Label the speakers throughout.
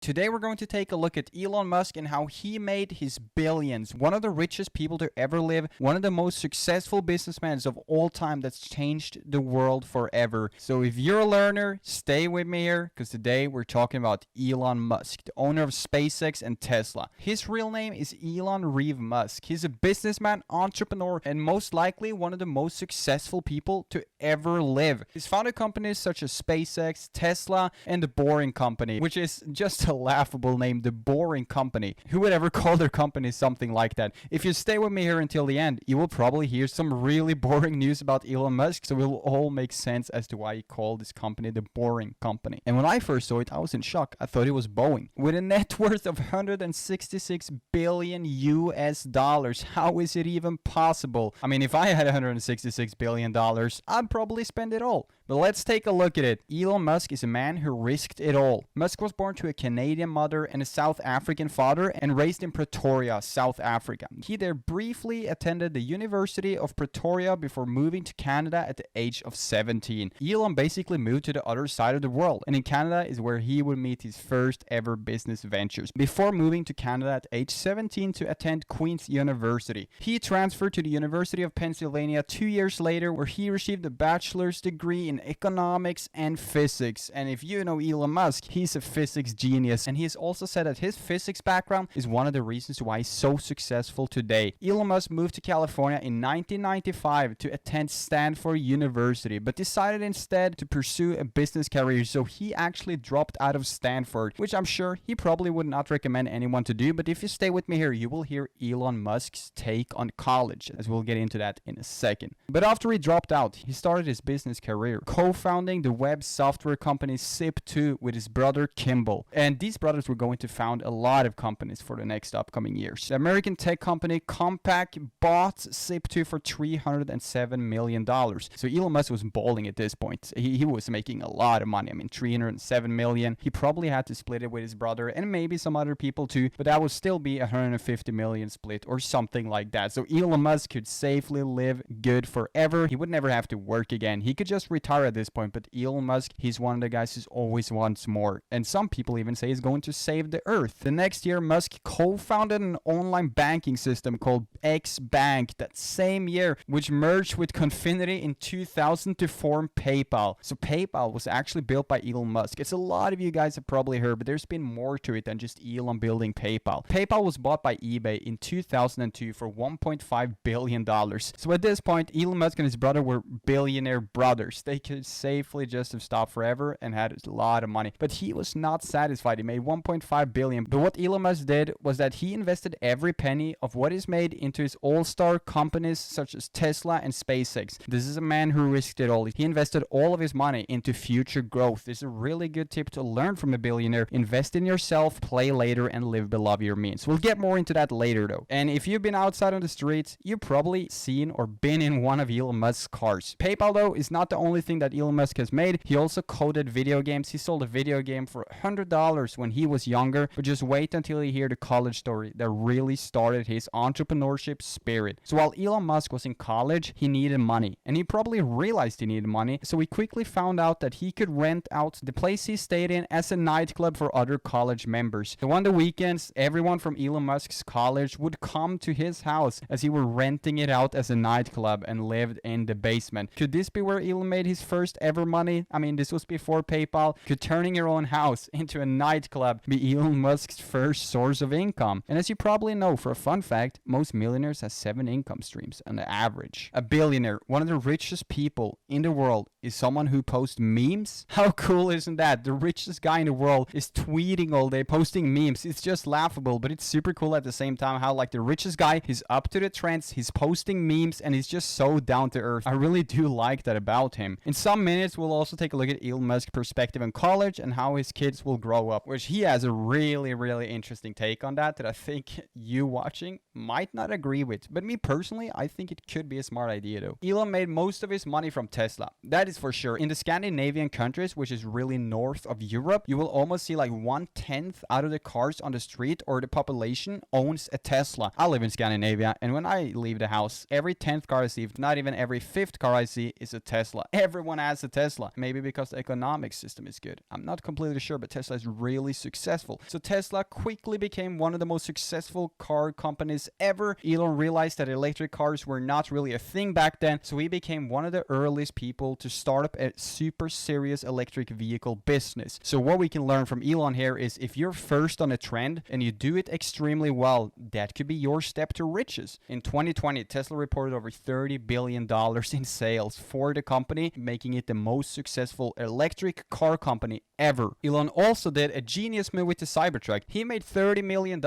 Speaker 1: Today we're going to take a look at Elon Musk and how he made his billions. One of the richest people to ever live, one of the most successful businessmen of all time that's changed the world forever. So if you're a learner, stay with me here because today we're talking about Elon Musk, the owner of SpaceX and Tesla. His real name is Elon Reeve Musk. He's a businessman, entrepreneur, and most likely one of the most successful people to ever live. He's founded companies such as SpaceX, Tesla, and The Boring Company, which is just a laughable name, The Boring Company. Who would ever call their company something like that? If you stay with me here until the end, you will probably hear some really boring news about Elon Musk, so it will all make sense as to why he called this company The Boring Company. And when I first saw it, I was in shock. I thought it was Boeing. With a net worth of 166 billion US dollars, how is it even possible? I mean, if I had 166 billion dollars, I'd probably spend it all. But let's take a look at it. Elon Musk is a man who risked it all. Musk was born to a Canadian mother and a South African father and raised in Pretoria, South Africa. He there briefly attended the University of Pretoria before moving to Canada at the age of 17. Elon basically moved to the other side of the world, and in Canada is where he would meet his first ever business ventures. Before moving to Canada at age 17 to attend Queen's University, he transferred to the University of Pennsylvania 2 years later, where he received a bachelor's degree in economics and physics. And if you know Elon Musk, he's a physics genius, and he has also said that his physics background is one of the reasons why he's so successful today. Elon Musk moved to California in 1995 to attend Stanford University, but decided instead to pursue a business career, so he actually dropped out of Stanford, which I'm sure he probably would not recommend anyone to do. But if you stay with me here, you will hear Elon Musk's take on college, as we'll get into that in a second. But after he dropped out, he started his business career, co-founding the web software company Zip2 with his brother Kimball. And these brothers were going to found a lot of companies for the next upcoming years. The American tech company Compaq bought Zip2 for $307 million. So Elon Musk was balling at this point. He was making a lot of money. I mean, $307 million. He probably had to split it with his brother and maybe some other people too, but that would still be $150 million split or something like that. So Elon Musk could safely live good forever. He would never have to work again. He could just retire at this point, but Elon Musk, he's one of the guys who always wants more. And some people even say he's going to save the earth. The next year, Musk co-founded an online banking system called X Bank that same year, which merged with Confinity in 2000 to form PayPal. So PayPal was actually built by Elon Musk. It's a lot of you guys have probably heard, but there's been more to it than just Elon building PayPal. PayPal was bought by eBay in 2002 for $1.5 billion. So at this point, Elon Musk and his brother were billionaire brothers. They could safely just have stopped forever and had a lot of money. But he was not satisfied. He made $1.5 billion. But what Elon Musk did was that he invested every penny of what is made into his all-star companies such as Tesla and SpaceX. This is a man who risked it all. He invested all of his money into future growth. This is a really good tip to learn from a billionaire. Invest in yourself, play later, and live below your means. We'll get more into that later though. And if you've been outside on the streets, you've probably seen or been in one of Elon Musk's cars. PayPal though is not the only thing that Elon Musk has made. He also coded video games. He sold a video game for $100 when he was younger, but just wait until you hear the college story that really started his entrepreneurship spirit. So while Elon Musk was in college, he needed money, and he probably realized he needed money, so he quickly found out that he could rent out the place he stayed in as a nightclub for other college members. So on the weekends, everyone from Elon Musk's college would come to his house as he were renting it out as a nightclub and lived in the basement. Could this be where Elon made his first ever money? I mean, this was before PayPal. Could turning your own house into a nightclub be Elon Musk's first source of income? And as you probably know, for a fun fact, most millionaires have 7 income streams on the average. A billionaire, one of the richest people in the world, is someone who posts memes. How cool isn't that? The richest guy in the world is tweeting all day, posting memes. It's just laughable, but it's super cool at the same time how like the richest guy, he's up to the trends, he's posting memes, and he's just so down to earth. I really do like that about him. In some minutes, we'll also take a look at Elon Musk's perspective on college and how his kids will grow up, which he has a really interesting take on that I think you watching might not agree with. But me personally, I think it could be a smart idea though. Elon made most of his money from Tesla. That is for sure. In the Scandinavian countries, which is really north of Europe, you will almost see like 1/10 out of the cars on the street or the population owns a Tesla. I live in Scandinavia, and when I leave the house, every 10th car I see, if not even every 5th car I see, is a Tesla. Everyone has a Tesla. Maybe because the economic system is good. I'm not completely sure, but Tesla is really really successful. So Tesla quickly became one of the most successful car companies ever. Elon realized that electric cars were not really a thing back then, so he became one of the earliest people to start up a super serious electric vehicle business. So what we can learn from Elon here is if you're first on a trend and you do it extremely well, that could be your step to riches. In 2020, Tesla reported over $30 billion in sales for the company, making it the most successful electric car company ever. Elon also did a genius move with the Cybertruck. He made $30 million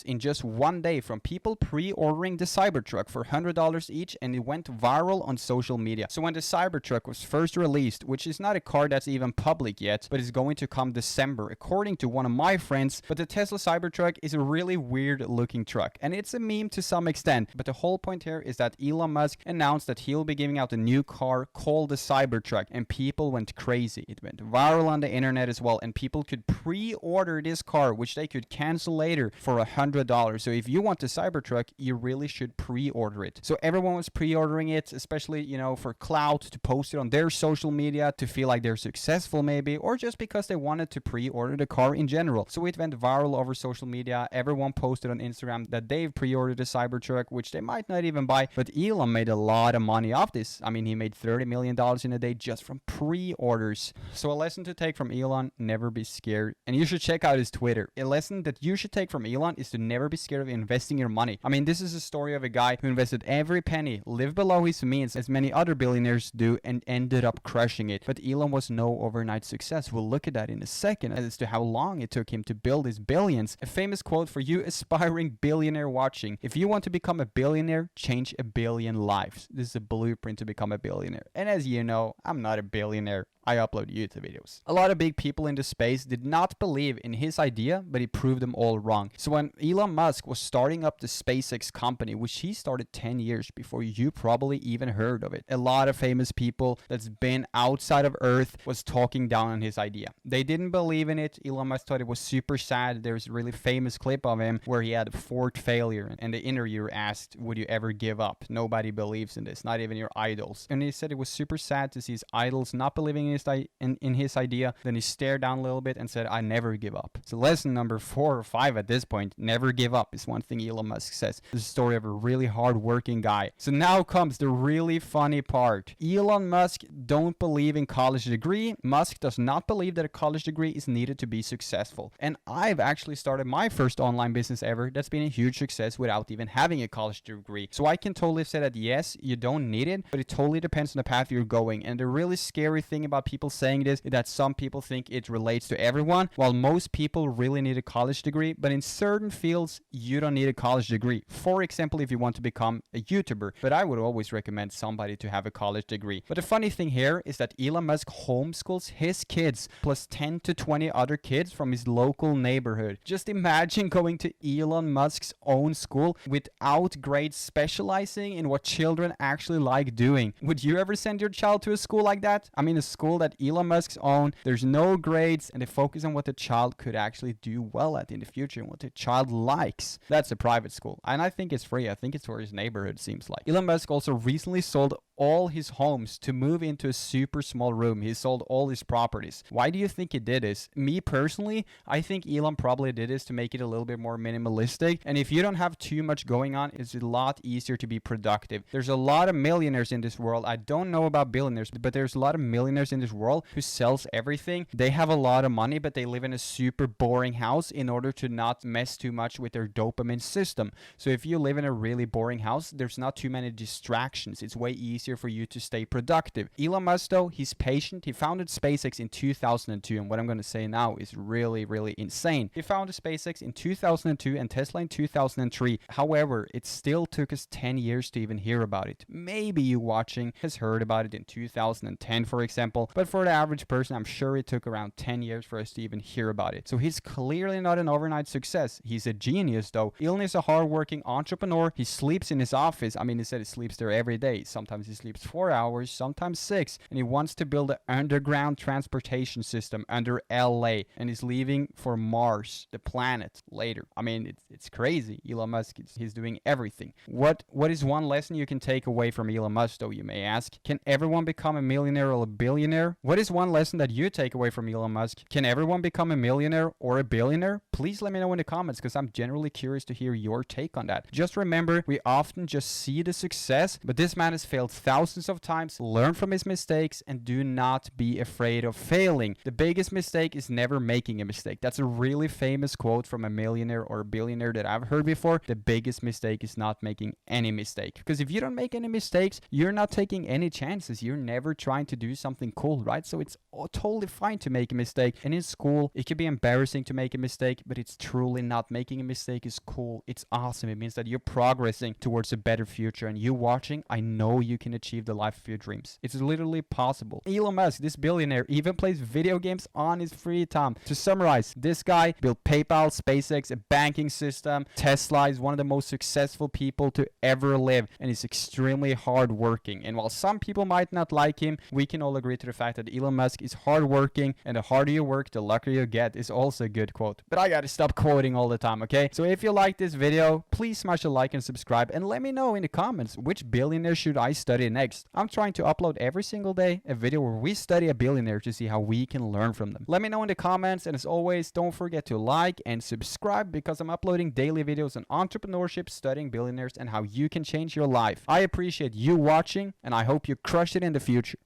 Speaker 1: in just one day from people pre-ordering the Cybertruck for $100 each, and it went viral on social media. So when the Cybertruck was first released, which is not a car that's even public yet, but is going to come December, according to one of my friends, but the Tesla Cybertruck is a really weird looking truck, and it's a meme to some extent, but the whole point here is that Elon Musk announced that he'll be giving out a new car called the Cybertruck, and people went crazy. It went viral on the internet as well, and people could pre-order this car, which they could cancel later for $100. So if you want the Cybertruck, you really should pre-order it. So everyone was pre-ordering it, especially, for clout, to post it on their social media, to feel like they're successful maybe, or just because they wanted to pre-order the car in general. So it went viral over social media. Everyone posted on Instagram that they've pre-ordered a Cybertruck, which they might not even buy, but Elon made a lot of money off this. I mean, he made $30 million in a day just from pre-orders. So a lesson to take from Elon, never be scared. And you should check out his Twitter. A lesson that you should take from Elon is to never be scared of investing your money. I mean, this is a story of a guy who invested every penny, lived below his means as many other billionaires do, and ended up crushing it. But Elon was no overnight success. We'll look at that in a second as to how long it took him to build his billions. A famous quote for you aspiring billionaire watching: if you want to become a billionaire, change a billion lives. This is a blueprint to become a billionaire. And as you know, I'm not a billionaire. I upload YouTube videos. A lot of big people in the space did not believe in his idea, but he proved them all wrong. So when Elon Musk was starting up the SpaceX company, which he started 10 years before you probably even heard of it, a lot of famous people that's been outside of Earth was talking down on his idea. They didn't believe in it. Elon Musk thought it was super sad. There's a really famous clip of him where he had a fourth failure, and the interviewer asked, would you ever give up? Nobody believes in this, not even your idols. And he said it was super sad to see his idols not believing in his idea. Then he stared down a little bit and said, I never give up. So lesson number 4 or 5 at this point, never give up, is one thing Elon Musk says. This is a story of a really hard-working guy. So now comes the really funny part. Elon Musk don't believe in college degree. Musk does not believe that a college degree is needed to be successful. And I've actually started my first online business ever that's been a huge success without even having a college degree. So I can totally say that yes, you don't need it, but it totally depends on the path you're going. And the really scary thing about people saying this is that some people think it relates to everyone, while most people really need a college degree. But in certain fields, you don't need a college degree. For example, if you want to become a YouTuber. But I would always recommend somebody to have a college degree. But the funny thing here is that Elon Musk homeschools his kids plus 10 to 20 other kids from his local neighborhood. Just imagine going to Elon Musk's own school without grades specializing in what children actually like doing. Would you ever send your child to a school like that? I mean, a school that Elon Musk's own, there's no grades, and they focus on what the child could actually do well at in the future and what the child likes. That's a private school, and I think it's free. I think it's for his neighborhood, seems like. Elon Musk also recently sold all his homes to move into a super small room. He sold all his properties. Why do you think he did this? Me personally, I think Elon probably did this to make it a little bit more minimalistic. And if you don't have too much going on, it's a lot easier to be productive. There's a lot of millionaires in this world. I don't know about billionaires, but there's a lot of millionaires in this world who sells everything. They have a lot of money, but they live in a super boring house in order to not mess too much with their dopamine system. So if you live in a really boring house, there's not too many distractions. It's way easier for you to stay productive. Elon Musk, though, he's patient. He founded SpaceX in 2002, and what I'm going to say now is really, really insane. He founded SpaceX in 2002 and Tesla in 2003. However, it still took us 10 years to even hear about it. Maybe you watching has heard about it in 2010, for example, but for the average person, I'm sure it took around 10 years for us to even hear about it. So he's clearly not an overnight success. He's a genius, though. Elon is a hardworking entrepreneur. He sleeps in his office. I mean, he said he sleeps there every day. Sometimes he sleeps 4 hours, sometimes 6, and he wants to build an underground transportation system under LA, and he's leaving for Mars, the planet, later. I mean, it's crazy. Elon Musk, he's doing everything. What is one lesson you can take away from Elon Musk, though, you may ask? Can everyone become a millionaire or a billionaire? billionaire? What is one lesson that you take away from Elon Musk? Can everyone become a millionaire or a billionaire? Please let me know in the comments, because I'm generally curious to hear your take on that. Just remember, we often just see the success, but this man has failed thousands of times. Learn from his mistakes and do not be afraid of failing. The biggest mistake is never making a mistake. That's a really famous quote from a millionaire or a billionaire that I've heard before. The biggest mistake is not making any mistake, because if you don't make any mistakes, you're not taking any chances. You're never trying to do something cool, right? So it's totally fine to make a mistake. And in school, it can be embarrassing to make a mistake, but it's truly not. Making a mistake is cool. It's awesome. It means that you're progressing towards a better future. And you watching, I know you can achieve the life of your dreams. It's literally possible. Elon Musk, this billionaire, even plays video games on his free time. To summarize, this guy built PayPal, SpaceX, a banking system. Tesla is one of the most successful people to ever live, and he's extremely hardworking. And while some people might not like him, we can all agree to the fact that Elon Musk is hardworking, and the harder you work, the luckier you get is also a good quote. But I gotta stop quoting all the time, okay? So if you like this video, please smash a like and subscribe, and let me know in the comments, which billionaire should I study next? I'm trying to upload every single day a video where we study a billionaire to see how we can learn from them. Let me know in the comments, and as always, don't forget to like and subscribe, because I'm uploading daily videos on entrepreneurship, studying billionaires, and how you can change your life. I appreciate you watching, and I hope you crush it in the future.